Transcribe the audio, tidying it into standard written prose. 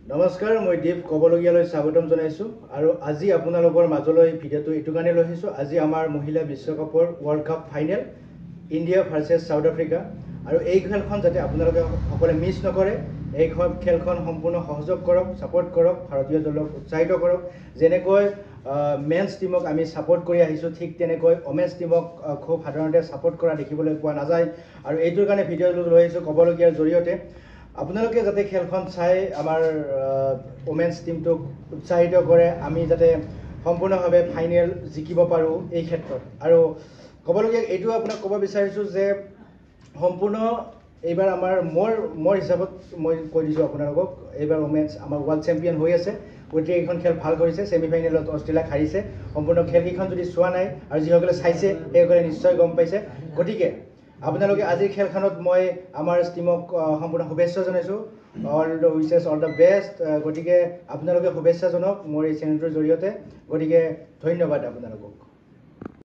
নমস্কাৰ, মই দীপ কবলগীয়ালৈ স্বাগতম জনাইছোঁ আৰু আজি আপোনালোকৰ মাজলৈ ভিডিঅ'টো এইটো কাৰণে লৈ আহিছোঁ। আজি আমাৰ মহিলা বিশ্বকাপৰ world cup final India versus south Africa আৰু এই খেলখন যাতে আপোনালোকে সকলোৱে মিছ নকৰে। এই খেলখন সম্পূৰ্ণ সহযোগ কৰক, ছাপোৰ্ট কৰক, ভাৰতীয় দলক উৎসাহিত কৰক। যেনেকৈ মেন্স টিমক আমি ছাপোৰ্ট কৰি আহিছোঁ, ঠিক তেনেকৈ ওমেন্স টিমক খুব সাধাৰণতে ছাপোৰ্ট কৰা দেখিবলৈ পোৱা নাযায় আৰু এইটোৰ কাৰণে ভিডিঅ'টো লৈ আহিছোঁ কবলগীয়াৰ জৰিয়তে। আপোনালোকে যাতে খেলখন চাই আমাৰ ওমেন্স টিমটোক উৎসাহিত কৰে, আমি যাতে সম্পূৰ্ণভাৱে ফাইনেল জিকিব পাৰোঁ এই ক্ষেত্ৰত। আৰু ক'বলগীয়া এইটো আপোনাক ক'ব বিচাৰিছোঁ যে সম্পূৰ্ণ এইবাৰ আমাৰ মোৰ হিচাপত মই কৈ দিছোঁ আপোনালোকক, এইবাৰ ওমেন্স আমাৰ ৱৰ্ল্ড চেম্পিয়ন হৈ আছে। গতিকে এইখন খেল ভাল কৰিছে। ছেমি ফাইনেলত অষ্ট্ৰেলিয়াক হাৰিছে। সম্পূৰ্ণ খেলকেইখন যদি চোৱা নাই আৰু যিসকলে চাইছে সেইসকলে নিশ্চয় গম পাইছে। গতিকে আপোনালোকে আজিৰ খেলখনত মই আমাৰ টিমক সম্পূৰ্ণ শুভেচ্ছা জনাইছোঁ। All the wishes, all the best. গতিকে আপোনালোকে শুভেচ্ছা জনাওক মোৰ এই চেনেলটোৰ জৰিয়তে। গতিকে ধন্যবাদ আপোনালোকক।